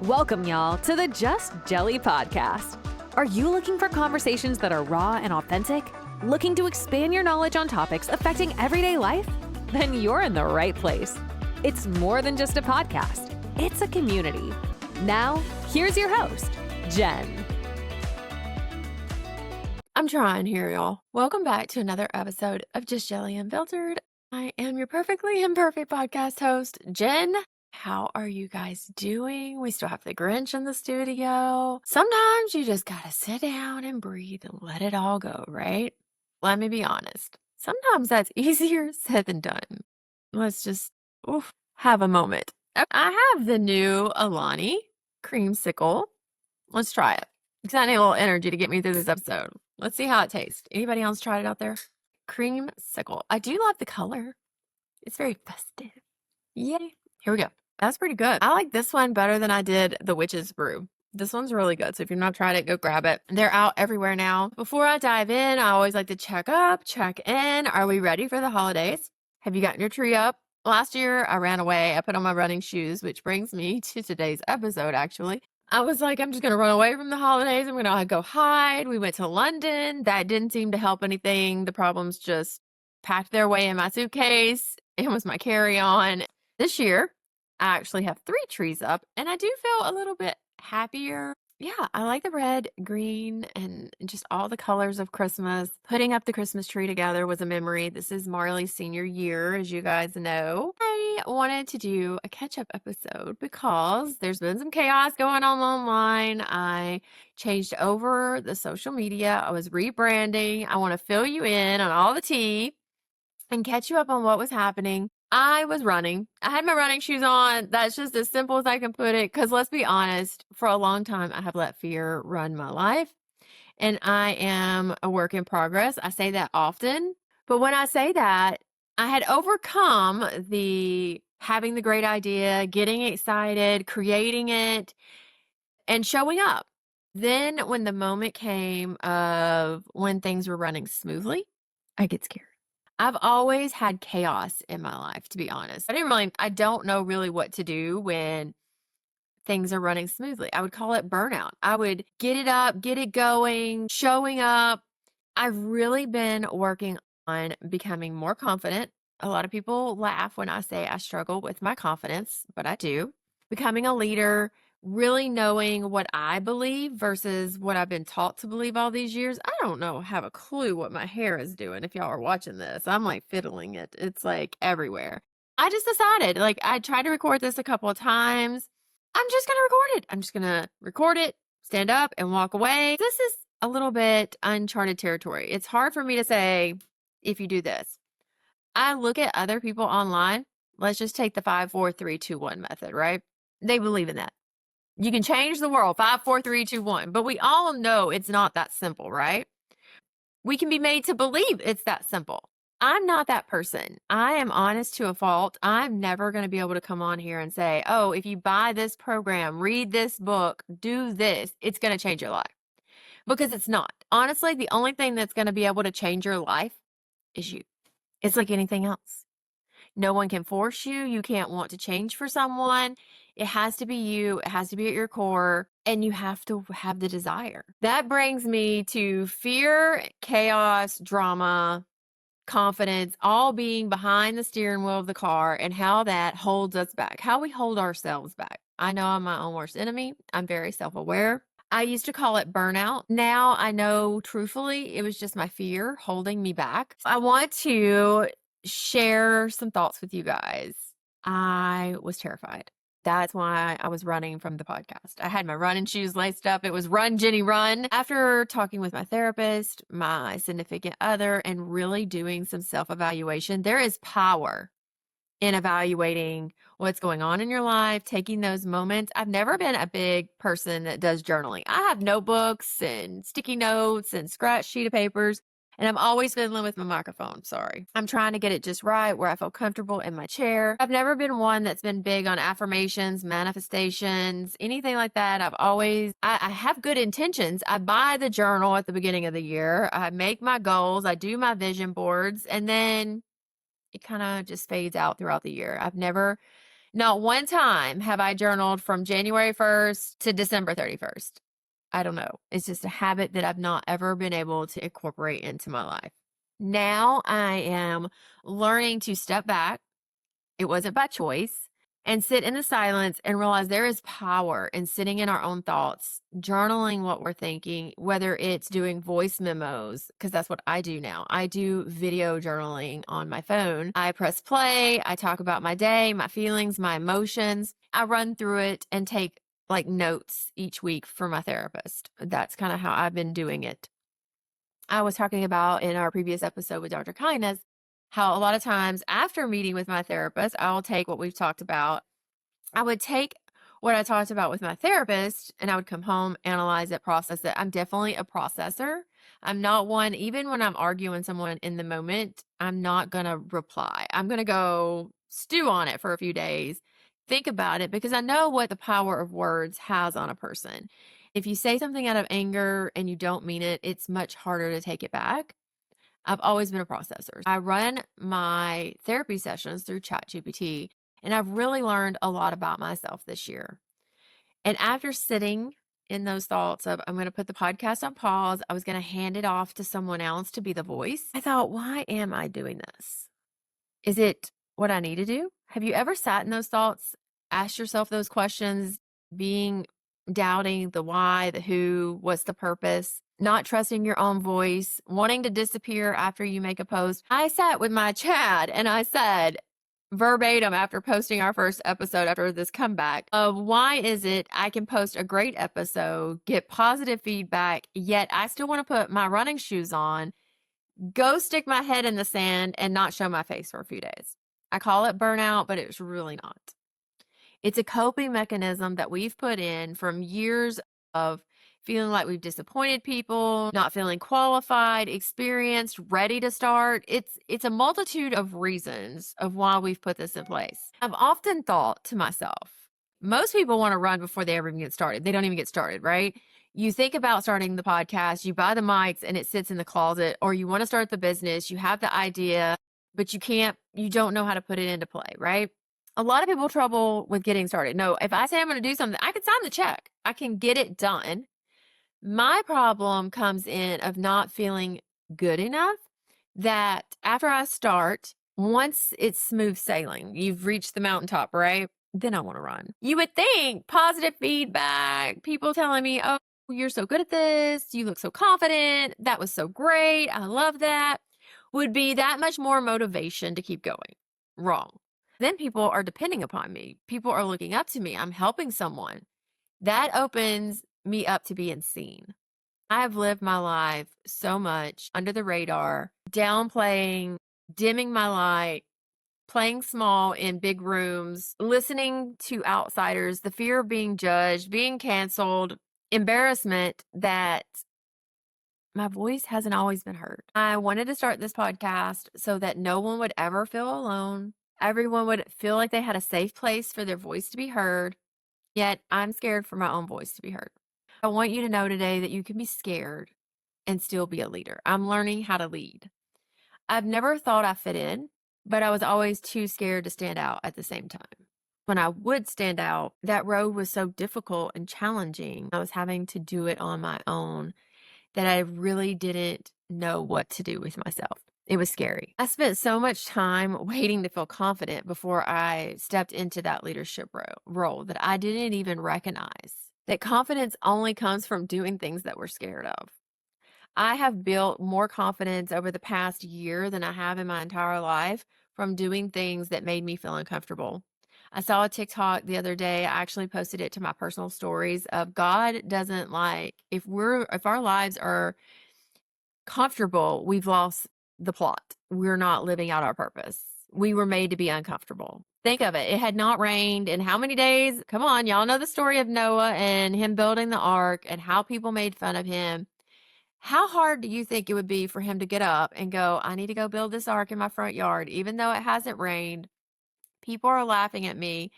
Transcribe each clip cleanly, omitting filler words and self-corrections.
Welcome, y'all, to the Just Jelly Podcast. Are you looking for conversations that are raw and authentic? Looking to expand your knowledge on topics affecting everyday life? Then you're in the right place. It's more than just a podcast. It's a community. Now, here's your host, Jen. I'm trying here, y'all. Welcome back to another episode of Just Jelly Unfiltered. I am your perfectly imperfect podcast host, Jen. How are you guys doing? We still have the Grinch in the studio. Sometimes you just gotta sit down and breathe and let it all go, right? Let me be honest. Sometimes that's easier said than done. Let's just have a moment. I have the new Alani creamsicle. Let's try it. Because I need a little energy to get me through this episode. Let's see how it tastes. Anybody else tried it out there? Creamsicle. I do love the color. It's very festive. Yay. Here we go. That's pretty good. I like this one better than I did the Witch's Brew. This one's really good. So if you've not tried it, go grab it. They're out everywhere now. Before I dive in, I always like to check in. Are we ready for the holidays? Have you gotten your tree up? Last year, I ran away. I put on my running shoes, which brings me to today's episode, actually. I was like, I'm just going to run away from the holidays. I'm going to go hide. We went to London. That didn't seem to help anything. The problems just packed their way in my suitcase. It was my carry-on. This year, I actually have 3 trees up, and I do feel a little bit happier. Yeah, I like the red, green, and just all the colors of Christmas. Putting up the Christmas tree together was a memory. This is Marley's senior year, as you guys know. I wanted to do a catch-up episode because there's been some chaos going on online. I changed over the social media. I was rebranding. I want to fill you in on all the tea and catch you up on what was happening. I was running. I had my running shoes on. That's just as simple as I can put it. Because let's be honest, for a long time, I have let fear run my life. And I am a work in progress. I say that often. But when I say that, I had overcome the having the great idea, getting excited, creating it, and showing up. Then when the moment came of when things were running smoothly, I get scared. I've always had chaos in my life, to be honest. I don't know really what to do when things are running smoothly. I would call it burnout. I would get it up, get it going, showing up. I've really been working on becoming more confident. A lot of people laugh when I say I struggle with my confidence, but I do. Becoming a leader, really knowing what I believe versus what I've been taught to believe all these years. I don't have a clue what my hair is doing. If y'all are watching this, I'm like fiddling it. It's like everywhere. I just decided, I tried to record this a couple of times. I'm just going to record it. I'm just going to record it, stand up and walk away. This is a little bit uncharted territory. It's hard for me to say if you do this. I look at other people online. Let's just take the 5, 4, 3, 2, 1 method, right? They believe in that. You can change the world, 5, 4, 3, 2, 1. But we all know it's not that simple, right? We can be made to believe it's that simple. I'm not that person. I am honest to a fault. I'm never going to be able to come on here and say, oh, if you buy this program, read this book, do this, it's going to change your life. Because it's not. Honestly, the only thing that's going to be able to change your life is you. It's like anything else. No one can force you. You can't want to change for someone. It has to be you. It has to be at your core. And you have to have the desire. That brings me to fear, chaos, drama, confidence, all being behind the steering wheel of the car and how that holds us back, how we hold ourselves back. I know I'm my own worst enemy. I'm very self-aware. I used to call it burnout. Now I know truthfully it was just my fear holding me back. I want to share some thoughts with you guys. I was terrified. That's why I was running from the podcast. I had my running shoes laced up. It was run, Jenny, run. After talking with my therapist, my significant other, and really doing some self-evaluation, there is power in evaluating what's going on in your life, taking those moments. I've never been a big person that does journaling. I have notebooks and sticky notes and scratch sheet of papers. And I'm always fiddling with my microphone. Sorry. I'm trying to get it just right where I feel comfortable in my chair. I've never been one that's been big on affirmations, manifestations, anything like that. I have good intentions. I buy the journal at the beginning of the year. I make my goals. I do my vision boards. And then it kind of just fades out throughout the year. I've never Not one time have I journaled from January 1st to December 31st. I don't know. It's just a habit that I've not ever been able to incorporate into my life. Now I am learning to step back. It wasn't by choice. And sit in the silence and realize there is power in sitting in our own thoughts, journaling what we're thinking, whether it's doing voice memos, because that's what I do now. I do video journaling on my phone. I press play. I talk about my day, my feelings, my emotions. I run through it and take like notes each week for my therapist. That's kind of how I've been doing it. I was talking about in our previous episode with Dr. Kindness how a lot of times after meeting with my therapist, I'll take what we've talked about. I would take what I talked about with my therapist and I would come home, analyze it, process it. I'm definitely a processor. I'm not one, even when I'm arguing with someone in the moment, I'm not going to reply. I'm going to go stew on it for a few days, think about it, because I know what the power of words has on a person. If you say something out of anger and you don't mean it, it's much harder to take it back. I've always been a processor. I run my therapy sessions through ChatGPT, and I've really learned a lot about myself this year. And after sitting in those thoughts of, I'm going to put the podcast on pause, I was going to hand it off to someone else to be the voice. I thought, why am I doing this? Is it what I need to do? Have you ever sat in those thoughts, asked yourself those questions, doubting the why, the who, what's the purpose, not trusting your own voice, wanting to disappear after you make a post? I sat with my Chad and I said, verbatim after posting our first episode after this comeback of why is it I can post a great episode, get positive feedback, yet I still want to put my running shoes on, go stick my head in the sand and not show my face for a few days. I call it burnout, but it's really not. It's a coping mechanism that we've put in from years of feeling like we've disappointed people, not feeling qualified, experienced, ready to start. It's a multitude of reasons of why we've put this in place. I've often thought to myself, most people want to run before they ever even get started. They don't even get started, right? You think about starting the podcast, you buy the mics and it sits in the closet, or you want to start the business, you have the idea, but you don't know how to put it into play, right? A lot of people have trouble with getting started. No, if I say I'm going to do something, I can sign the check. I can get it done. My problem comes in of not feeling good enough that after I start, once it's smooth sailing, you've reached the mountaintop, right? Then I want to run. You would think positive feedback, people telling me, oh, you're so good at this. You look so confident. That was so great. I love that. Would be that much more motivation to keep going. Wrong. Then people are depending upon me. People are looking up to me. I'm helping someone. That opens me up to being seen. I have lived my life so much under the radar, downplaying, dimming my light, playing small in big rooms, listening to outsiders, the fear of being judged, being canceled, embarrassment that my voice hasn't always been heard. I wanted to start this podcast so that no one would ever feel alone. Everyone would feel like they had a safe place for their voice to be heard. Yet I'm scared for my own voice to be heard. I want you to know today that you can be scared and still be a leader. I'm learning how to lead. I've never thought I fit in, but I was always too scared to stand out at the same time. When I would stand out, that road was so difficult and challenging. I was having to do it on my own that I really didn't know what to do with myself. It was scary. I spent so much time waiting to feel confident before I stepped into that leadership role that I didn't even recognize that confidence only comes from doing things that we're scared of. I have built more confidence over the past year than I have in my entire life from doing things that made me feel uncomfortable. I saw a TikTok the other day. I actually posted it to my personal stories of God doesn't like if our lives are comfortable, we've lost the plot. We're not living out our purpose. We were made to be uncomfortable. Think of it. It had not rained in how many days? Come on, y'all know the story of Noah and him building the ark and how people made fun of him. How hard do you think it would be for him to get up and go, I need to go build this ark in my front yard, even though it hasn't rained? People are laughing at me.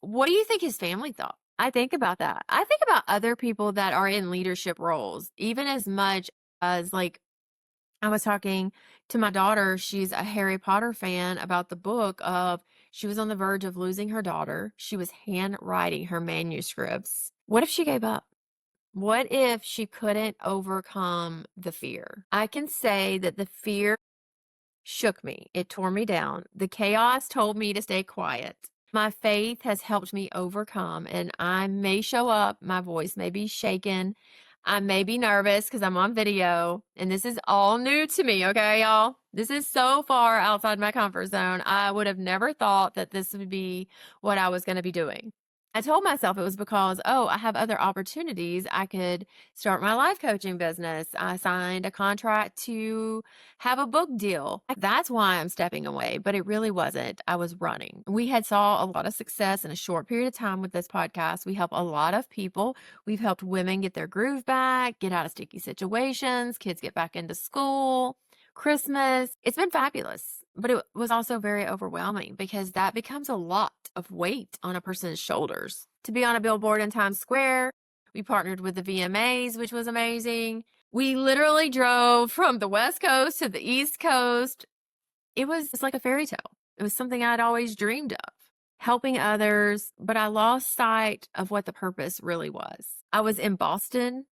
What do you think his family thought? I think about that. I think about other people that are in leadership roles, even as much as like I was talking to my daughter. She's a Harry Potter fan about the book of She was on the verge of losing her daughter. She was handwriting her manuscripts. What if she gave up? What if she couldn't overcome the fear? I can say that the fear shook me. It tore me down. The chaos told me to stay quiet. My faith has helped me overcome, and I may show up. My voice may be shaken. I may be nervous because I'm on video, and this is all new to me, okay, y'all? This is so far outside my comfort zone. I would have never thought that this would be what I was going to be doing. I told myself it was because, oh, I have other opportunities. I could start my life coaching business. I signed a contract to have a book deal. That's why I'm stepping away, but it really wasn't. I was running. We had saw a lot of success in a short period of time with this podcast. We help a lot of people. We've helped women get their groove back, get out of sticky situations, kids get back into school, Christmas. It's been fabulous. But it was also very overwhelming because that becomes a lot of weight on a person's shoulders. To be on a billboard in Times Square, we partnered with the VMAs, which was amazing. We literally drove from the West Coast to the East Coast. It's like a fairy tale. It was something I'd always dreamed of, helping others, but I lost sight of what the purpose really was. I was in Boston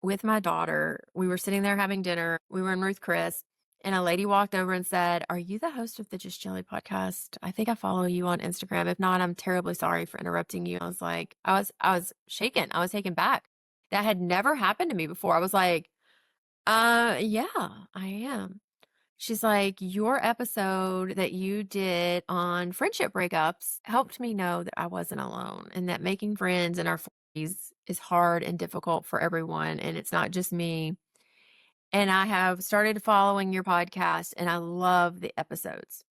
with my daughter. We were sitting there having dinner. We were in Ruth Chris. And a lady walked over and said, "Are you the host of the Just Jelly podcast? I think I follow you on Instagram. If not, I'm terribly sorry for interrupting you." I was like, I was shaken. I was taken back. That had never happened to me before. I was like, yeah, I am. She's like, "Your episode that you did on friendship breakups helped me know that I wasn't alone and that making friends in our 40s is hard and difficult for everyone. And it's not just me. And I have started following your podcast and I love the episodes."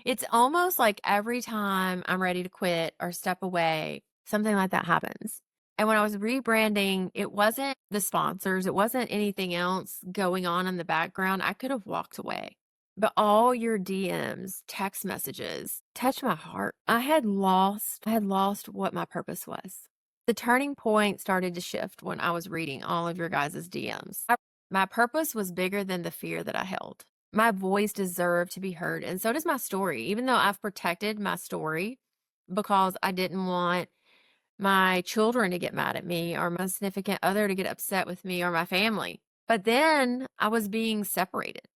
It's almost like every time I'm ready to quit or step away, something like that happens. And when I was rebranding, it wasn't the sponsors, it wasn't anything else going on in the background. I could have walked away. But all your DMs, text messages touched my heart. I had lost what my purpose was. The turning point started to shift when I was reading all of your guys' DMs. My purpose was bigger than the fear that I held. My voice deserved to be heard, and so does my story. Even though I've protected my story because I didn't want my children to get mad at me or my significant other to get upset with me or my family. But then I was being separated.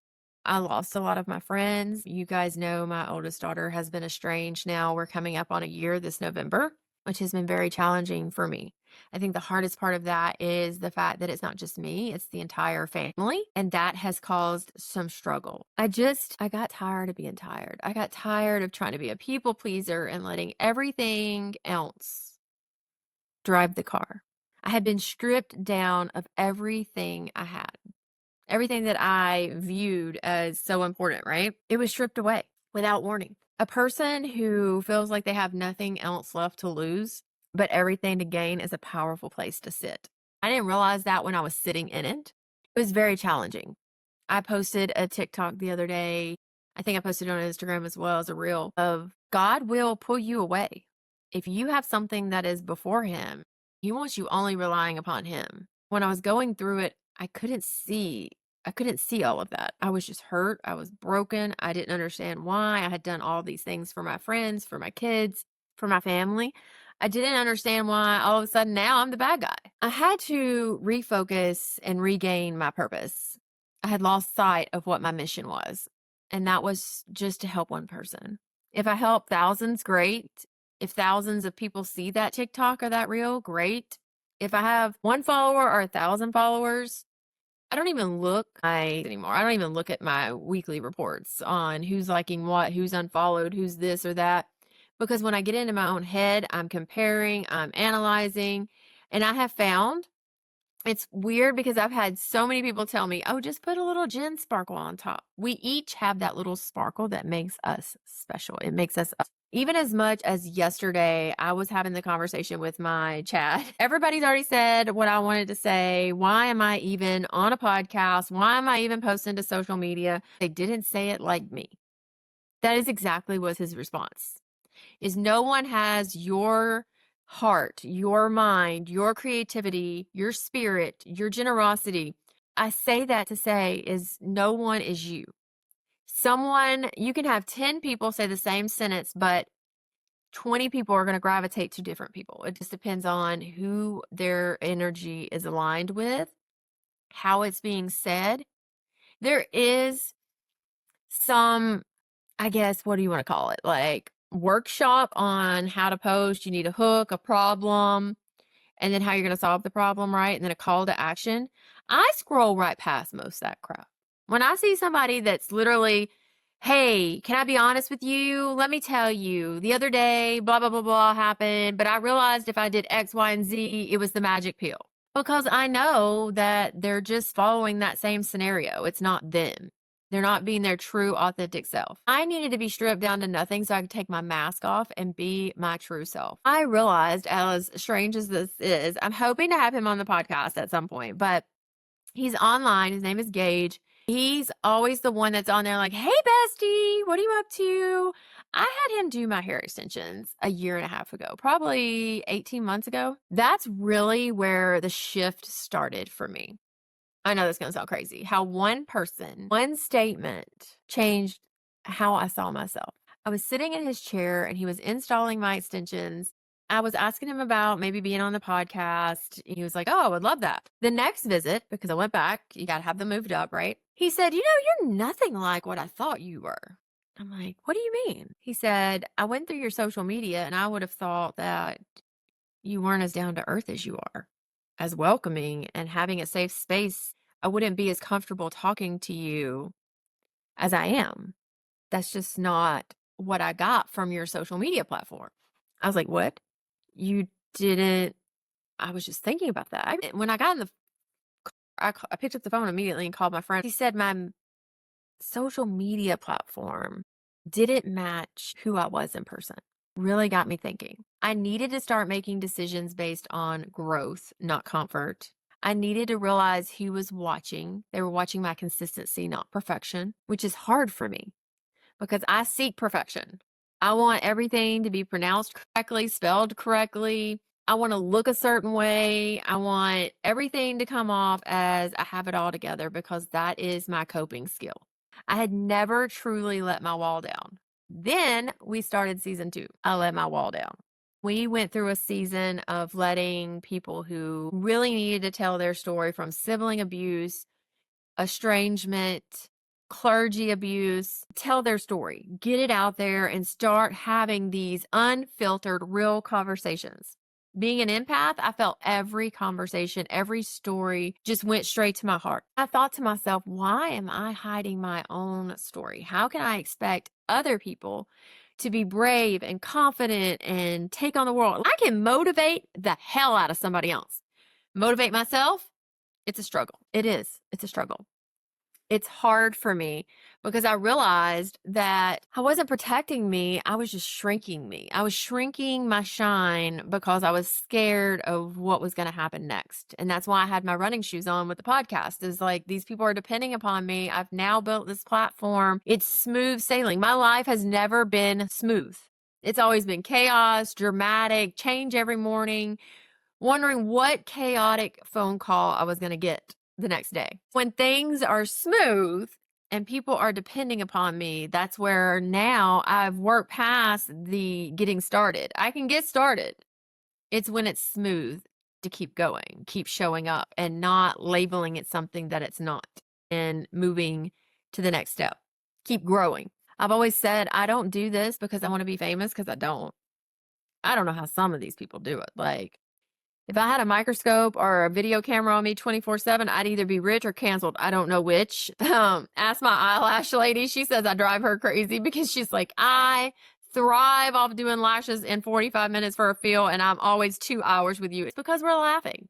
I lost a lot of my friends. You guys know my oldest daughter has been estranged now. We're coming up on a year this November, which has been very challenging for me. I think the hardest part of that is the fact that it's not just me, it's the entire family. And that has caused some struggle. I got tired of being tired. I got tired of trying to be a people pleaser and letting everything else drive the car. I had been stripped down of everything I had, everything that I viewed as so important, right? It was stripped away without warning. A person who feels like they have nothing else left to lose but everything to gain is a powerful place to sit. I didn't realize that when I was sitting in it. It was very challenging. I posted a TikTok the other day. I think I posted it on Instagram as well as a reel of God will pull you away. If you have something that is before him, he wants you only relying upon him. When I was going through it, I couldn't see all of that. I was just hurt. I was broken. I didn't understand why. I had done all these things for my friends, for my kids, for my family. I didn't understand why all of a sudden now I'm the bad guy. I had to refocus and regain my purpose. I had lost sight of what my mission was, and that was just to help one person. If I help thousands, great. If thousands of people see that TikTok or that reel, great. If I have 1 follower or 1,000 followers, I don't even look anymore. I don't even look at my weekly reports on who's liking what, who's unfollowed, who's this or that. Because when I get into my own head, I'm comparing, I'm analyzing, and I have found it's weird because I've had so many people tell me, "Oh, just put a little Jen sparkle on top." We each have that little sparkle that makes us special. It makes us even as much as yesterday, I was having the conversation with my chat. Everybody's already said what I wanted to say. Why am I even on a podcast? Why am I even posting to social media? They didn't say it like me. That is exactly what his response is. No one has your heart, your mind, your creativity, your spirit, your generosity. I say that to say is no one is you. You can have 10 people say the same sentence, but 20 people are going to gravitate to different people. It just depends on who their energy is aligned with, how it's being said. There is some, I guess, what do you want to call it? Like workshop on how to post. You need a hook, a problem, and then how you're going to solve the problem, right? And then a call to action. I scroll right past most of that crap. When I see somebody that's literally, hey, can I be honest with you? Let me tell you, the other day, blah, blah, blah, blah happened, but I realized if I did X, Y, and Z, it was the magic pill. Because I know that they're just following that same scenario. It's not them. They're not being their true, authentic self. I needed to be stripped down to nothing so I could take my mask off and be my true self. I realized, as strange as this is, I'm hoping to have him on the podcast at some point, but he's online. His name is Gage. He's always the one that's on there like, hey, bestie, what are you up to? I had him do my hair extensions a year and a half ago, probably 18 months ago. That's really where the shift started for me. I know this is going to sound crazy. How one person, one statement changed how I saw myself. I was sitting in his chair and he was installing my extensions. I was asking him about maybe being on the podcast. He was like, oh, I would love that. The next visit, because I went back, you got to have them moved up, right? He said, you're nothing like what I thought you were. I'm like, what do you mean? He said, I went through your social media and I would have thought that you weren't as down to earth as you are, as welcoming and having a safe space. I wouldn't be as comfortable talking to you as I am. That's just not what I got from your social media platform. I was like, what? You didn't? I was just thinking about that. When I got in the car, I picked up the phone immediately and called my friend. He said my social media platform didn't match who I was in person. Really got me thinking. I needed to start making decisions based on growth, not comfort. I needed to realize who was watching. They were watching my consistency, not perfection, which is hard for me because I seek perfection. I want everything to be pronounced correctly, spelled correctly. I want to look a certain way. I want everything to come off as I have it all together because that is my coping skill. I had never truly let my wall down. Then we started season 2. I let my wall down. We went through a season of letting people who really needed to tell their story, from sibling abuse, estrangement, clergy abuse, tell their story, get it out there and start having these unfiltered, real conversations. Being an empath, I felt every conversation, every story just went straight to my heart. I thought to myself, why am I hiding my own story? How can I expect other people to be brave and confident and take on the world? I can motivate the hell out of somebody else. Motivate myself? It's a struggle. It is. It's a struggle. It's hard for me because I realized that I wasn't protecting me. I was just shrinking me. I was shrinking my shine because I was scared of what was going to happen next. And that's why I had my running shoes on with the podcast. Is like, these people are depending upon me. I've now built this platform. It's smooth sailing. My life has never been smooth. It's always been chaos, dramatic, change every morning, wondering what chaotic phone call I was going to get the next day. When things are smooth and people are depending upon me, that's where now I've worked past the getting started. I can get started. It's when it's smooth to keep going, keep showing up and not labeling it something that it's not, and moving to the next step. Keep growing. I've always said I don't do this because I want to be famous, because I don't. I don't know how some of these people do it. Like, if I had a microscope or a video camera on me 24/7, I'd either be rich or canceled. I don't know which. Ask my eyelash lady. She says I drive her crazy because she's like, I thrive off doing lashes in 45 minutes for a feel, and I'm always 2 hours with you. It's because we're laughing.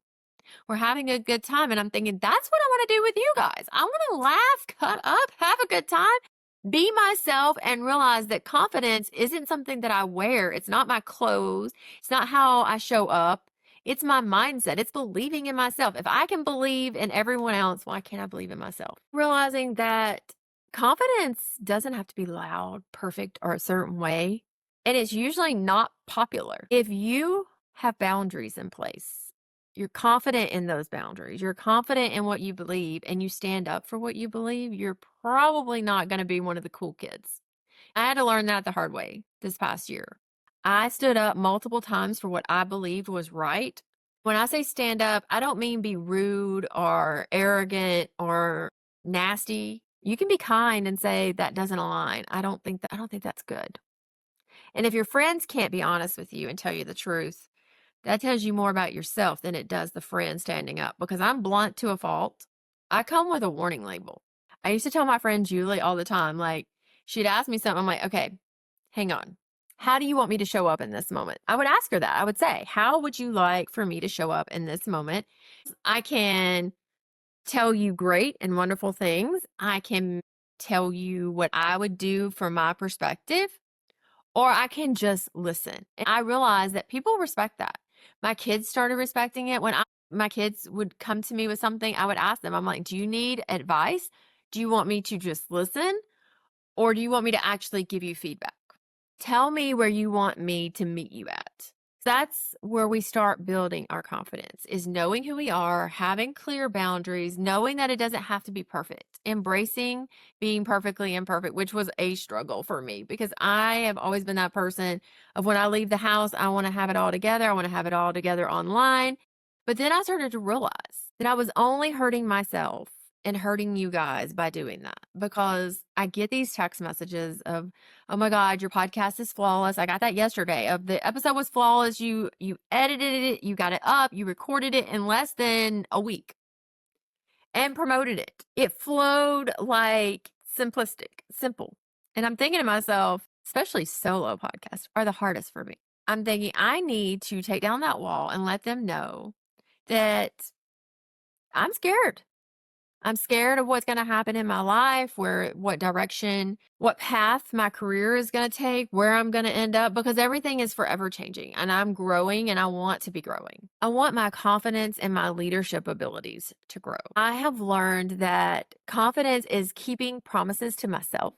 We're having a good time. And I'm thinking, that's what I want to do with you guys. I want to laugh, cut up, have a good time, be myself, and realize that confidence isn't something that I wear. It's not my clothes. It's not how I show up. It's my mindset. It's believing in myself. If I can believe in everyone else, why can't I believe in myself? Realizing that confidence doesn't have to be loud, perfect, or a certain way. And it's usually not popular. If you have boundaries in place, you're confident in those boundaries, you're confident in what you believe, and you stand up for what you believe, you're probably not going to be one of the cool kids. I had to learn that the hard way this past year. I stood up multiple times for what I believed was right. When I say stand up, I don't mean be rude or arrogant or nasty. You can be kind and say that doesn't align. I don't think that's good. And if your friends can't be honest with you and tell you the truth, that tells you more about yourself than it does the friend standing up, because I'm blunt to a fault. I come with a warning label. I used to tell my friend Julie all the time, like, she'd ask me something, I'm like, okay, hang on. How do you want me to show up in this moment? I would ask her that. I would say, how would you like for me to show up in this moment? I can tell you great and wonderful things. I can tell you what I would do from my perspective, or I can just listen. And I realized that people respect that. My kids started respecting it. My kids would come to me with something, I would ask them, I'm like, do you need advice? Do you want me to just listen? Or do you want me to actually give you feedback? Tell me where you want me to meet you at. That's where we start building our confidence, is knowing who we are, having clear boundaries, knowing that it doesn't have to be perfect, embracing being perfectly imperfect, which was a struggle for me because I have always been that person of when I leave the house, I want to have it all together. I want to have it all together online. But then I started to realize that I was only hurting myself and hurting you guys by doing that, because I get these text messages of, oh my God, your podcast is flawless. I got that yesterday of the episode was flawless. You edited it, you got it up, you recorded it in less than a week and promoted it. It flowed like simple. And I'm thinking to myself, especially solo podcasts are the hardest for me. I'm thinking I need to take down that wall and let them know that I'm scared. I'm scared of what's going to happen in my life, what direction, what path my career is going to take, where I'm going to end up, because everything is forever changing and I'm growing and I want to be growing. I want my confidence and my leadership abilities to grow. I have learned that confidence is keeping promises to myself,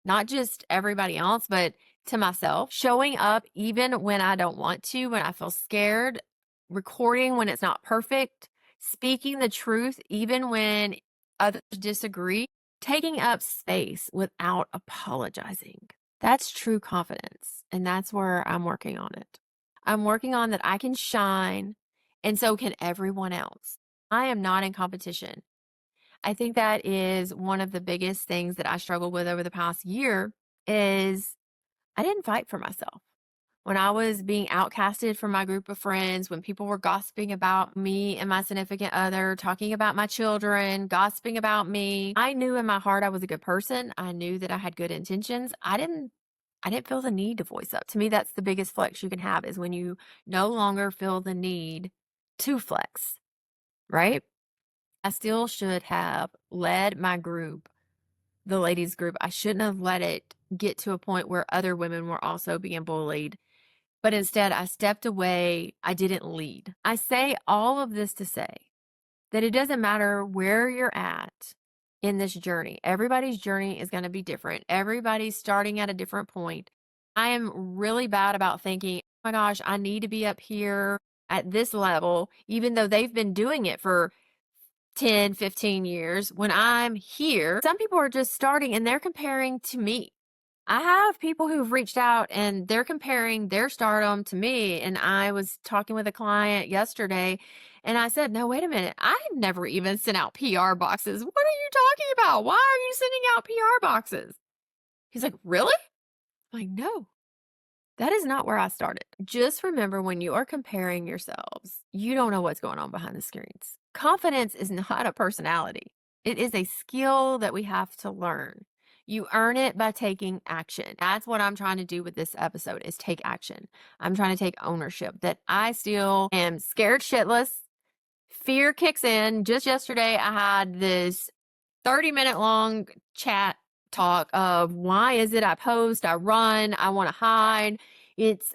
not just everybody else, but to myself, showing up even when I don't want to, when I feel scared, recording when it's not perfect, speaking the truth even when others disagree, taking up space without apologizing. That's true confidence. And that's where I'm working on it. I'm working on that I can shine, and so can everyone else. I am not in competition. I think that is one of the biggest things that I struggled with over the past year is I didn't fight for myself. When I was being outcasted from my group of friends, when people were gossiping about me and my significant other, talking about my children, gossiping about me, I knew in my heart I was a good person. I knew that I had good intentions. I didn't feel the need to voice up. To me, that's the biggest flex you can have, is when you no longer feel the need to flex, right? I still should have led my group, the ladies group. I shouldn't have let it get to a point where other women were also being bullied. But instead, I stepped away. I didn't lead. I say all of this to say that it doesn't matter where you're at in this journey. Everybody's journey is going to be different. Everybody's starting at a different point. I am really bad about thinking, oh my gosh, I need to be up here at this level, even though they've been doing it for 10, 15 years. When I'm here, some people are just starting and they're comparing to me. I have people who've reached out and they're comparing their stardom to me. And I was talking with a client yesterday and I said, no, wait a minute. I've never even sent out PR boxes. What are you talking about? Why are you sending out PR boxes? He's like, really? I'm like, no, that is not where I started. Just remember, when you are comparing yourselves, you don't know what's going on behind the screens. Confidence is not a personality. It is a skill that we have to learn. You earn it by taking action. That's what I'm trying to do with this episode, is take action. I'm trying to take ownership that I still am scared shitless. Fear kicks in. Just yesterday, I had this 30-minute long chat talk of why is it I post, I run, I want to hide.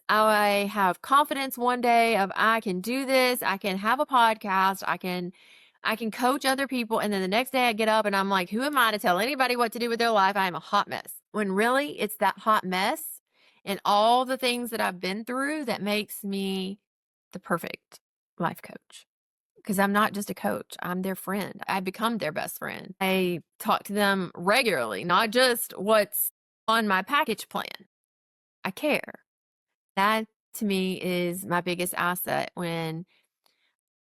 I have confidence one day of I can do this, I can have a podcast, I can coach other people. And then the next day I get up and I'm like, who am I to tell anybody what to do with their life? I am a hot mess. When really it's that hot mess and all the things that I've been through that makes me the perfect life coach. Because I'm not just a coach, I'm their friend. I become their best friend. I talk to them regularly, not just what's on my package plan. I care. That to me is my biggest asset. When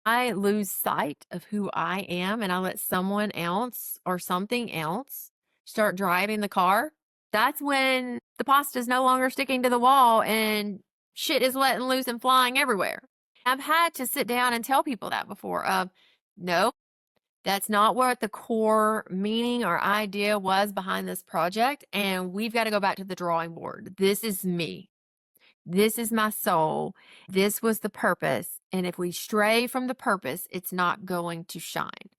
I lose sight of who I am and I let someone else or something else start driving the car, that's when the pasta is no longer sticking to the wall and shit is letting loose and flying everywhere. I've had to sit down and tell people that before of, no, that's not what the core meaning or idea was behind this project. And we've got to go back to the drawing board. This is me. This is my soul. This was the purpose. And if we stray from the purpose, it's not going to shine.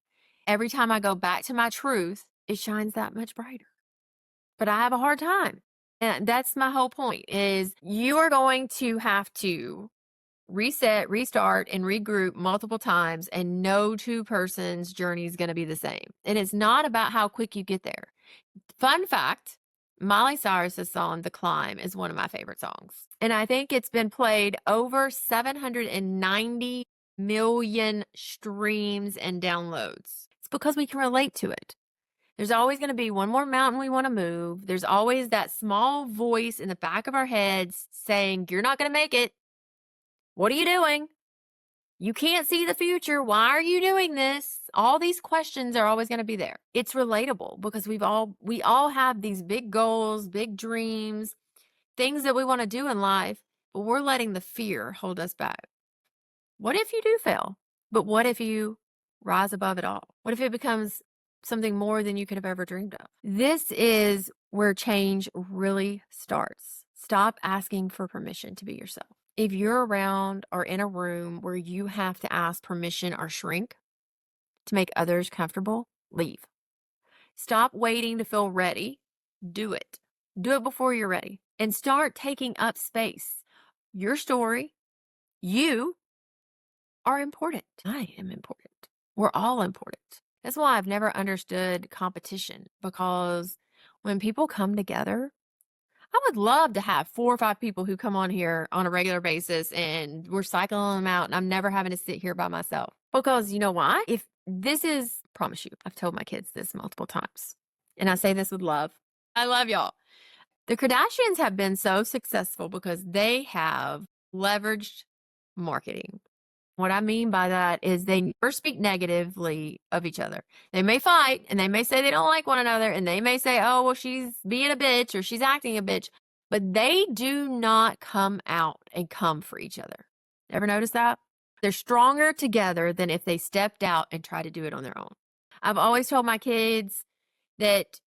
Every time I go back to my truth, it shines that much brighter. But I have a hard time. And that's my whole point is you are going to have to reset, restart, and regroup multiple times, and no two persons' journey is going to be the same. And it's not about how quick you get there. Fun fact, Miley Cyrus's song, The Climb, is one of my favorite songs. And I think it's been played over 790 million streams and downloads. It's because we can relate to it. There's always going to be one more mountain we want to move. There's always that small voice in the back of our heads saying, you're not going to make it. What are you doing? You can't see the future. Why are you doing this? All these questions are always going to be there. It's relatable because we all have these big goals, big dreams, things that we want to do in life, but we're letting the fear hold us back. What if you do fail? But what if you rise above it all? What if it becomes something more than you could have ever dreamed of? This is where change really starts. Stop asking for permission to be yourself. If you're around or in a room where you have to ask permission or shrink to make others comfortable, leave. Stop waiting to feel ready. Do it. Do it before you're ready and start taking up space. Your story, you are important. I am important. We're all important. That's why I've never understood competition, because when people come together, I would love to have 4 or 5 people who come on here on a regular basis and we're cycling them out and I'm never having to sit here by myself. Because you know why? If this is, promise you, I've told my kids this multiple times and I say this with love. I love y'all. The Kardashians have been so successful because they have leveraged marketing. What I mean by that is they never speak negatively of each other. They may fight and they may say they don't like one another and they may say, oh, well, she's being a bitch or she's acting a bitch, but they do not come out and come for each other. Ever notice that? They're stronger together than if they stepped out and tried to do it on their own. I've always told my kids that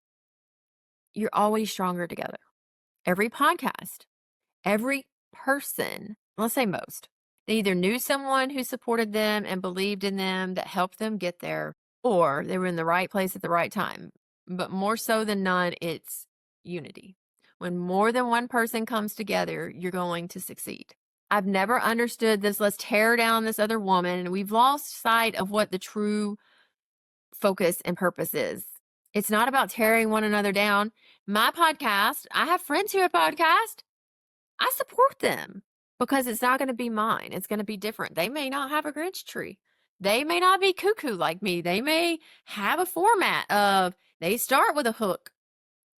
you're always stronger together. Every podcast, every person, let's say most, they either knew someone who supported them and believed in them that helped them get there, or they were in the right place at the right time. But more so than none, it's unity. When more than one person comes together, you're going to succeed. I've never understood this. Let's tear down this other woman. And we've lost sight of what the true focus and purpose is. It's not about tearing one another down. My podcast, I have friends who have podcasts. I support them. Because it's not going to be mine. It's going to be different. They may not have a Grinch tree. They may not be cuckoo like me. They may have a format of they start with a hook,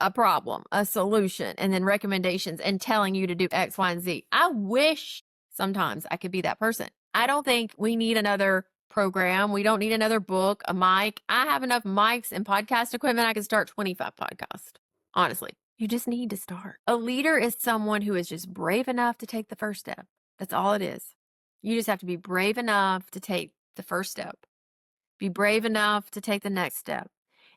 a problem, a solution, and then recommendations and telling you to do X, Y, and Z. I wish sometimes I could be that person. I don't think we need another program. We don't need another book, a mic. I have enough mics and podcast equipment. I can start 25 podcasts, honestly. You just need to start. A leader is someone who is just brave enough to take the first step. That's all it is. You just have to be brave enough to take the first step. Be brave enough to take the next step.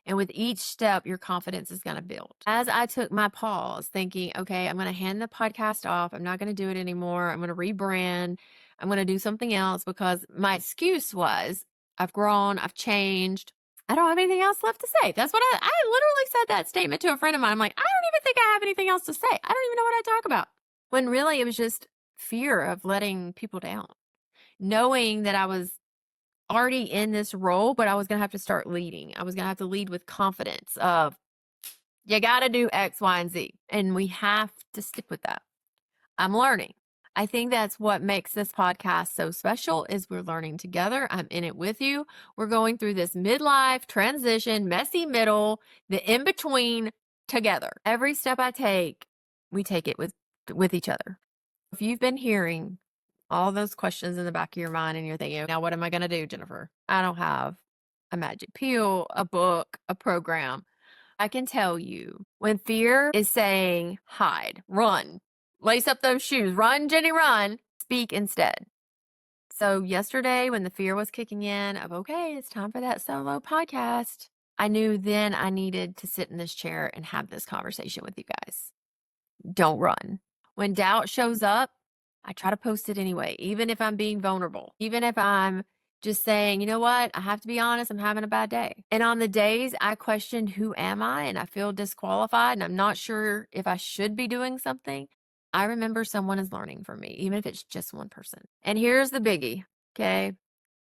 And with each step, your confidence is going to build. As I took my pause thinking, okay, I'm going to hand the podcast off. I'm not going to do it anymore. I'm going to rebrand. I'm going to do something else because my excuse was I've grown, I've changed. I don't have anything else left to say. That's what I literally said that statement to a friend of mine. I'm like, I don't even think I have anything else to say. I don't even know what I talk about. When really it was just fear of letting people down. Knowing that I was already in this role, but I was going to have to start leading. I was going to have to lead with confidence of, you got to do X, Y, and Z. And we have to stick with that. I'm learning. I think that's what makes this podcast so special is we're learning together. I'm in it with you. We're going through this midlife transition, messy middle, the in-between together. Every step I take, we take it with each other. If you've been hearing all those questions in the back of your mind and you're thinking, now what am I going to do, Jennifer? I don't have a magic pill, a book, a program. I can tell you when fear is saying, hide, run, lace up those shoes, run, Jenny, run, speak instead. So yesterday when the fear was kicking in of, okay, it's time for that solo podcast, I knew then I needed to sit in this chair and have this conversation with you guys. Don't run. When doubt shows up, I try to post it anyway, even if I'm being vulnerable, even if I'm just saying, you know what, I have to be honest, I'm having a bad day. And on the days I question who am I and I feel disqualified and I'm not sure if I should be doing something, I remember someone is learning from me, even if it's just one person. And here's the biggie, okay?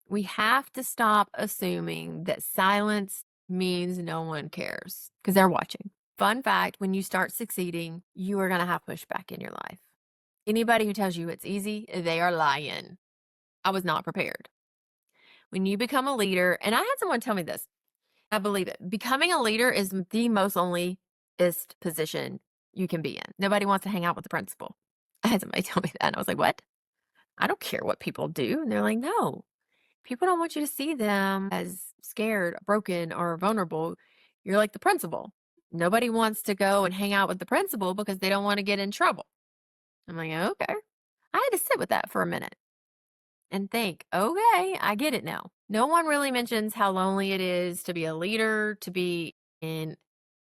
We have to stop assuming that silence means no one cares because they're watching. Fun fact, when you start succeeding, you are going to have pushback in your life. Anybody who tells you it's easy, they are lying. I was not prepared. When you become a leader, and I had someone tell me this, I believe it. Becoming a leader is the most loneliest position you can be in. Nobody wants to hang out with the principal. I had somebody tell me that, and I was like, what? I don't care what people do. And they're like, no, people don't want you to see them as scared, broken, or vulnerable. You're like the principal. Nobody wants to go and hang out with the principal because they don't want to get in trouble. I'm like, okay. I had to sit with that for a minute and think, okay, I get it now. No one really mentions how lonely it is to be a leader, to be an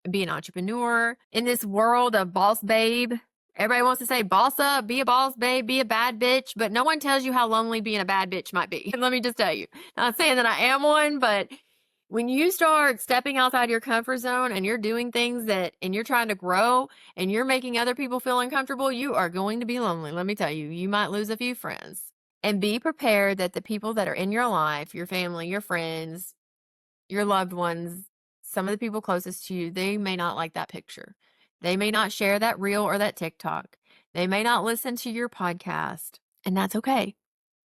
entrepreneur in this world of boss babe. Everybody wants to say boss up, be a boss babe, be a bad bitch, but no one tells you how lonely being a bad bitch might be. Let me just tell you. Not saying that I am one, but when you start stepping outside your comfort zone and you're doing things and you're trying to grow and you're making other people feel uncomfortable, you are going to be lonely. Let me tell you, you might lose a few friends. And be prepared that the people that are in your life, your family, your friends, your loved ones, some of the people closest to you, they may not like that picture. They may not share that reel or that TikTok. They may not listen to your podcast. And that's okay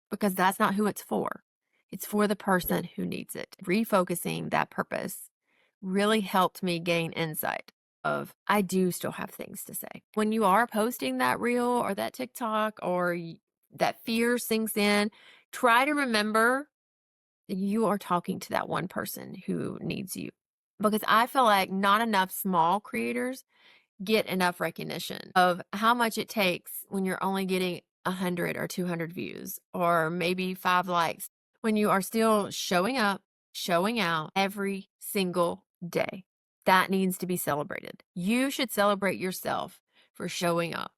because that's not who it's for. It's for the person who needs it. Refocusing that purpose really helped me gain insight of I do still have things to say. When you are posting that reel or that TikTok or that fear sinks in, try to remember that you are talking to that one person who needs you. Because I feel like not enough small creators get enough recognition of how much it takes when you're only getting 100 or 200 views or maybe 5 likes when you are still showing up, showing out every single day. That needs to be celebrated. You should celebrate yourself for showing up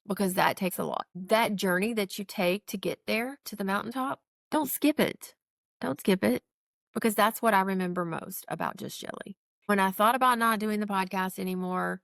because that takes a lot. That journey that you take to get there to the mountaintop, don't skip it. Don't skip it because that's what I remember most about Just Jelly. When I thought about not doing the podcast anymore,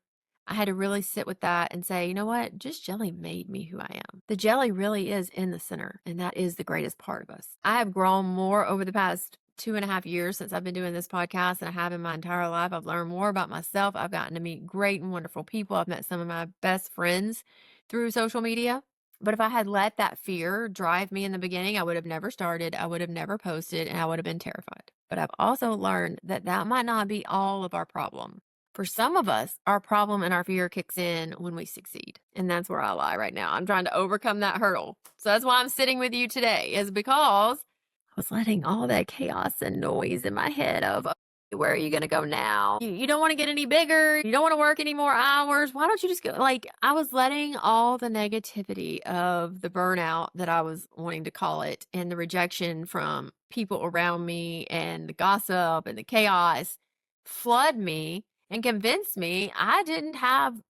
I had to really sit with that and say, you know what? Just Jelly made me who I am. The jelly really is in the center, and that is the greatest part of us. I have grown more over the past 2.5 years since I've been doing this podcast than I have in my entire life. I've learned more about myself. I've gotten to meet great and wonderful people. I've met some of my best friends through social media. But if I had let that fear drive me in the beginning, I would have never started, I would have never posted, and I would have been terrified. But I've also learned that that might not be all of our problem. For some of us, our problem and our fear kicks in when we succeed. And that's where I lie right now. I'm trying to overcome that hurdle. So that's why I'm sitting with you today, is because I was letting all that chaos and noise in my head of, where are you going to go now? You don't want to get any bigger. You don't want to work any more hours. Why don't you just go? Like, I was letting all the negativity of the burnout that I was wanting to call it and the rejection from people around me and the gossip and the chaos flood me and convince me I didn't have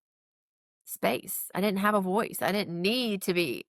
space. I didn't have a voice. I didn't need to be.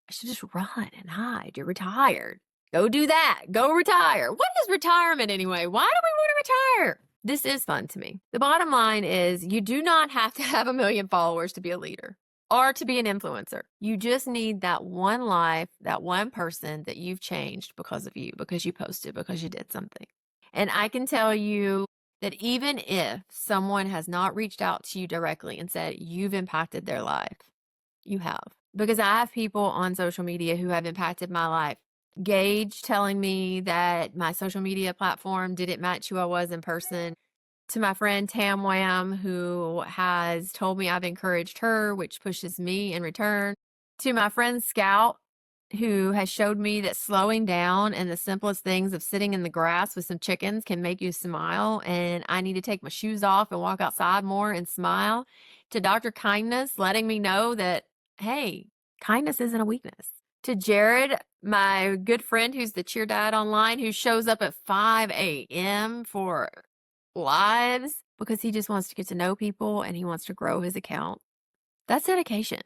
I should just run and hide. You're retired. Go do that. Go retire. What is retirement anyway? Why do we want to retire? This is fun to me. The bottom line is you do not have to have 1 million followers to be a leader or to be an influencer. You just need that one life, that one person that you've changed because of you, because you posted, because you did something. And I can tell you that even if someone has not reached out to you directly and said you've impacted their life, you have. Because I have people on social media who have impacted my life. Gage telling me that my social media platform didn't match who I was in person. To my friend Tam Wham, who has told me I've encouraged her, which pushes me in return. To my friend Scout, who has showed me that slowing down and the simplest things of sitting in the grass with some chickens can make you smile, and I need to take my shoes off and walk outside more and smile. To Dr. Kindness, letting me know that, hey, kindness isn't a weakness. To Jared, my good friend who's the cheer dad online, who shows up at 5 a.m. for lives because he just wants to get to know people and he wants to grow his account. That's dedication.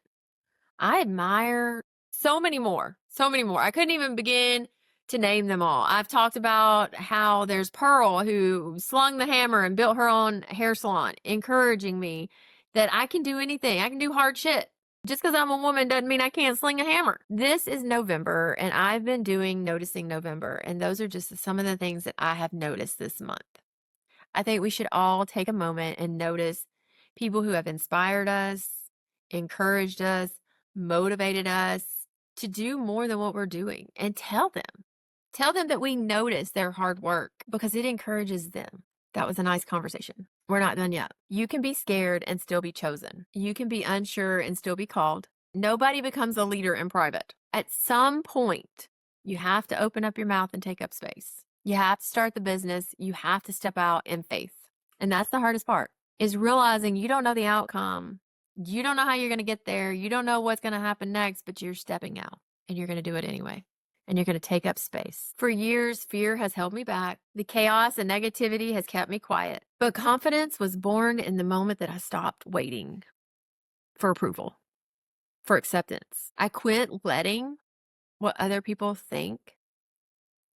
I admire so many more. I couldn't even begin to name them all. I've talked about how there's Pearl, who slung the hammer and built her own hair salon, encouraging me that I can do anything. I can do hard shit. Just because I'm a woman doesn't mean I can't sling a hammer. This is November, and I've been doing Noticing November, and those are just some of the things that I have noticed this month. I think we should all take a moment and notice people who have inspired us, encouraged us, motivated us to do more than what we're doing, and tell them that we notice their hard work because it encourages them. That was a nice conversation. We're not done yet. You can be scared and still be chosen. You can be unsure and still be called. Nobody becomes a leader in private. At some point, you have to open up your mouth and take up space. You have to start the business. You have to step out in faith. And that's the hardest part, is realizing you don't know the outcome. You don't know how you're going to get there. You don't know what's going to happen next, but you're stepping out and you're going to do it anyway. And you're going to take up space. For years, fear has held me back. The chaos and negativity has kept me quiet. But confidence was born in the moment that I stopped waiting for approval, for acceptance. I quit letting what other people think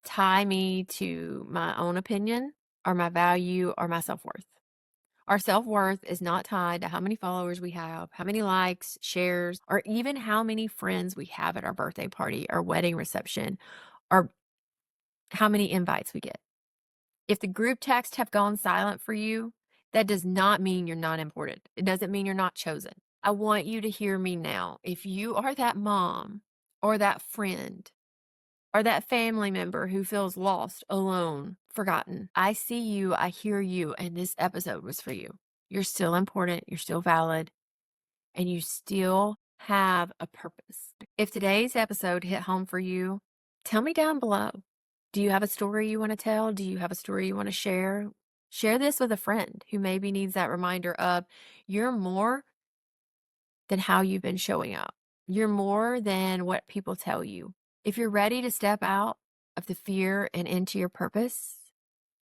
tie me to my own opinion or my value or my self-worth. Our self-worth is not tied to how many followers we have, how many likes, shares, or even how many friends we have at our birthday party or wedding reception, or how many invites we get. If the group texts have gone silent for you, that does not mean you're not important. It doesn't mean you're not chosen. I want you to hear me now. If you are that mom or that friend or that family member who feels lost, alone, forgotten, I see you, I hear you, and this episode was for you. You're still important, you're still valid, and you still have a purpose. If today's episode hit home for you, tell me down below. Do you have a story you want to tell? Do you have a story you want to share? Share this with a friend who maybe needs that reminder of you're more than how you've been showing up. You're more than what people tell you. If you're ready to step out of the fear and into your purpose,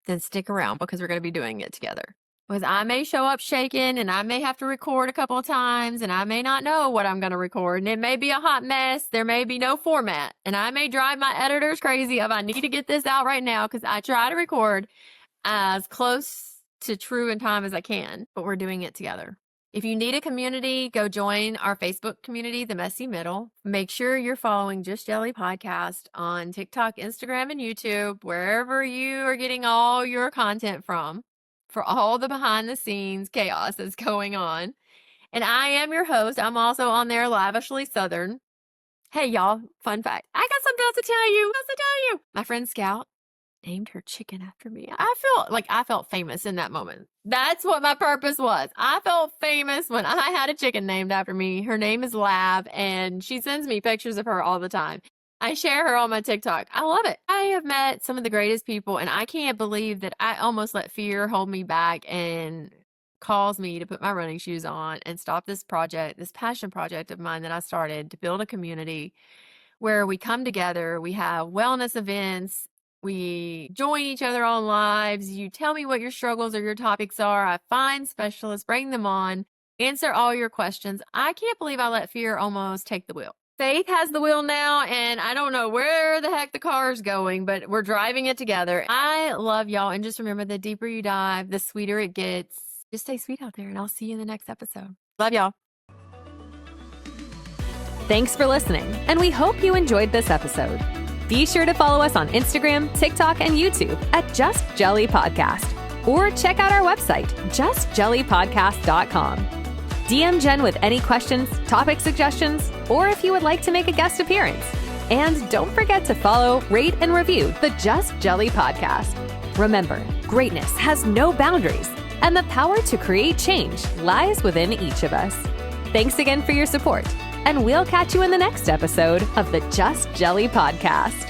then stick around because we're going to be doing it together. Because I may show up shaken and I may have to record a couple of times and I may not know what I'm going to record and it may be a hot mess. There may be no format and I may drive my editors crazy of I need to get this out right now because I try to record as close to true in time as I can, but we're doing it together. If you need a community, go join our Facebook community, The Messy Middle. Make sure you're following Just Jelly Podcast on TikTok, Instagram, and YouTube, wherever you are getting all your content from, for all the behind the scenes chaos that's going on. And I am your host. I'm also on there, Lavishly Southern. Hey, y'all, fun fact. I got something else to tell you. My friend Scout named her chicken after me. I felt famous in that moment. That's what my purpose was. I felt famous when I had a chicken named after me. Her name is Lav, and she sends me pictures of her all the time. I share her on my TikTok. I love it. I have met some of the greatest people, and I can't believe that I almost let fear hold me back and cause me to put my running shoes on and stop this project, this passion project of mine that I started to build a community where we come together, we have wellness events, we join each other on lives. You tell me what your struggles or your topics are. I find specialists, bring them on, answer all your questions. I can't believe I let fear almost take the wheel. Faith has the wheel now, and I don't know where the heck the car is going, but we're driving it together. I love y'all, and just remember, the deeper you dive, the sweeter it gets. Just stay sweet out there, and I'll see you in the next episode. Love y'all. Thanks for listening, and we hope you enjoyed this episode. Be sure to follow us on Instagram, TikTok, and YouTube at Just Jelly Podcast, or check out our website, justjellypodcast.com. DM Jen with any questions, topic suggestions, or if you would like to make a guest appearance. And don't forget to follow, rate, and review the Just Jelly Podcast. Remember, greatness has no boundaries, and the power to create change lies within each of us. Thanks again for your support, and we'll catch you in the next episode of the Just Jelly Podcast.